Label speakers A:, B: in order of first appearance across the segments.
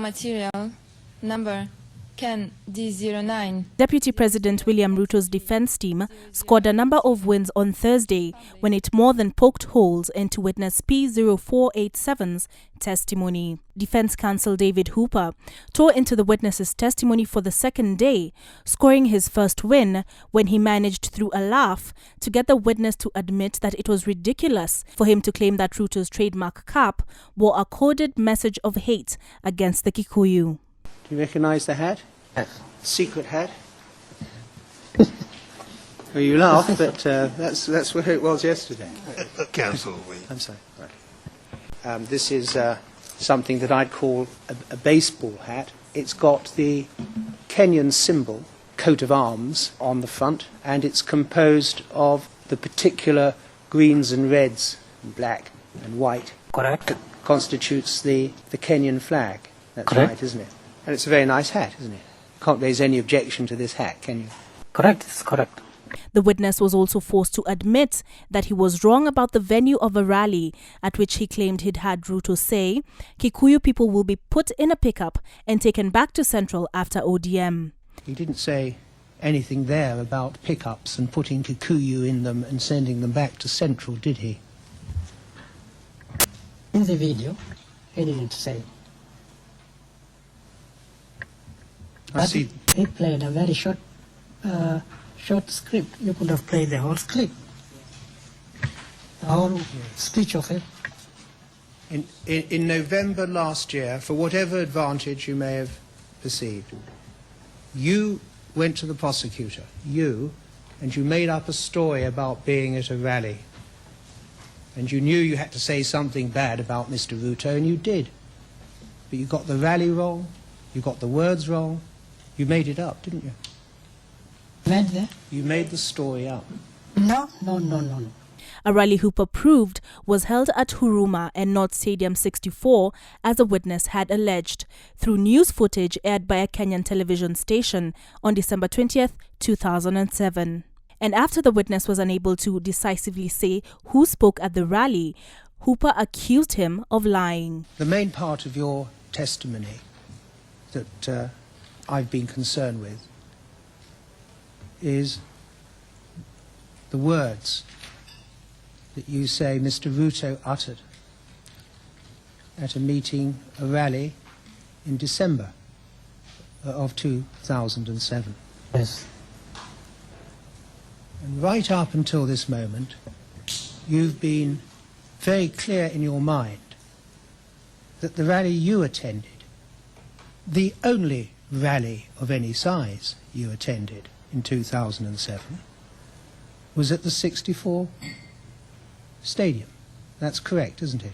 A: Material number Ken D09.
B: Deputy President William Ruto's defense team scored a number of wins on Thursday when it more than poked holes into witness P0487's testimony. Defense counsel David Hooper tore into the witness's testimony for the second day, scoring his first win when he managed through a laugh to get the witness to admit that it was ridiculous for him to claim that Ruto's trademark cap bore a coded message of hate against the Kikuyu.
C: Do you recognize the hat?
D: Yes.
C: Secret hat? Well, you laugh, but that's where it was yesterday.
D: Counsel,
C: I'm sorry. Right. This is something that I'd call a baseball hat. It's got the Kenyan symbol, coat of arms, on the front, and it's composed of the particular greens and reds, and black and white.
D: Correct.
C: That constitutes the Kenyan flag. That's
D: Correct.
C: right, isn't it? And it's a very nice hat, isn't it? Can't raise any objection to this hat, can you?
D: Correct, it's correct.
B: The witness was also forced to admit that he was wrong about the venue of a rally at which he claimed he'd had Ruto say Kikuyu people will be put in a pickup and taken back to Central after ODM.
C: He didn't say anything there about pickups and putting Kikuyu in them and sending them back to Central, did he?
E: In the video, he didn't say.
C: I see.
E: He played a very short script. You could have played the whole script, the whole speech of it.
C: In November last year, for whatever advantage you may have perceived, you went to the prosecutor, and you made up a story about being at a rally. And you knew you had to say something bad about Mr. Ruto, and you did. But you got the rally wrong, you got the words wrong, you made it up, didn't you?
E: Made that?
C: You made the story up.
E: No.
B: A rally Hooper proved was held at Huruma and not Stadium 64, as a witness had alleged, through news footage aired by a Kenyan television station on December 20th, 2007. And after the witness was unable to decisively say who spoke at the rally, Hooper accused him of lying.
C: The main part of your testimony that I've been concerned with is the words that you say Mr. Ruto uttered at a meeting, a rally, in December of 2007.
E: Yes.
C: And right up until this moment, you've been very clear in your mind that the rally you attended, the only rally of any size you attended in 2007, was at the 64 Stadium. That's correct, isn't it?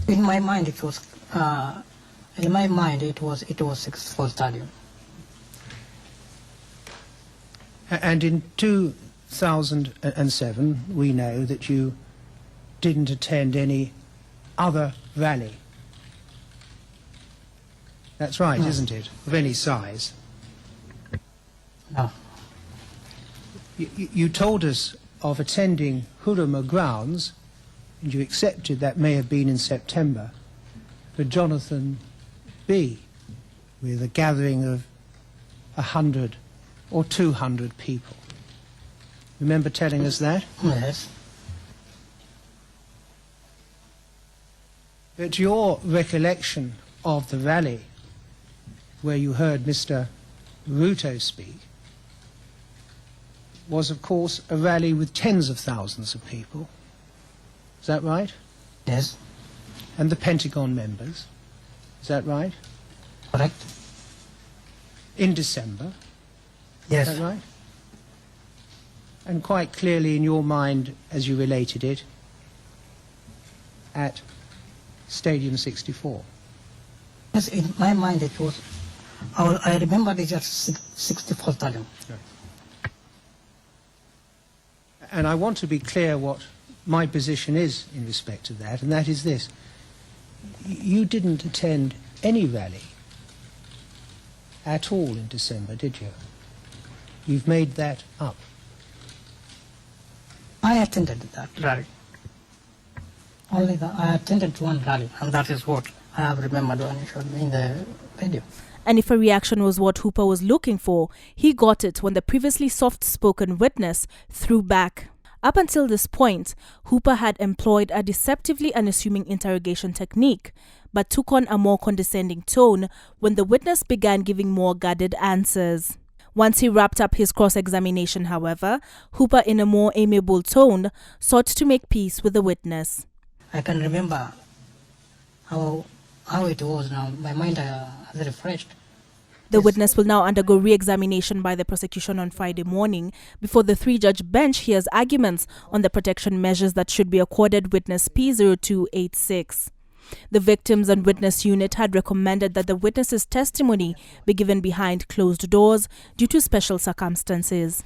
E: In my mind, it was. In my mind, it was 64 Stadium.
C: And in 2007, we know that you didn't attend any other rally. That's right,
E: No.
C: isn't it? Of any size.
E: No.
C: You told us of attending Huruma grounds, and you accepted that may have been in September, for Jonathan B, with a gathering of 100 or 200 people. Remember telling us that?
E: Yes.
C: But your recollection of the rally where you heard Mr. Ruto speak was, of course, a rally with tens of thousands of people. Is that right?
E: Yes.
C: And the Pentagon members. Is that right?
E: Correct.
C: In December.
E: Yes.
C: Is that right? And quite clearly in your mind, as you related it, at Stadium 64.
E: Yes, in my mind, it was. I remember it as 64 Stadium.
C: Right. And I want to be clear what my position is in respect to that, and that is this. You didn't attend any rally at all in December, did you? You've made that up.
E: I attended that rally. I attended one rally, and that is what I have remembered when you showed me in the video.
B: And if a reaction was what Hooper was looking for, he got it when the previously soft-spoken witness threw back. Up until this point, Hooper had employed a deceptively unassuming interrogation technique, but took on a more condescending tone when the witness began giving more guarded answers. Once he wrapped up his cross-examination, however, Hooper, in a more amiable tone, sought to make peace with the witness.
E: I can remember how it was now. My mind has refreshed.
B: The witness will now undergo re-examination by the prosecution on Friday morning before the three-judge bench hears arguments on the protection measures that should be accorded witness P0286. The Victims and Witness Unit had recommended that the witness's testimony be given behind closed doors due to special circumstances.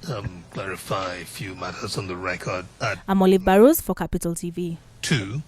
D: Clarify a few matters on the record.
B: I'm Olive Barrows for Capital TV.
D: 2.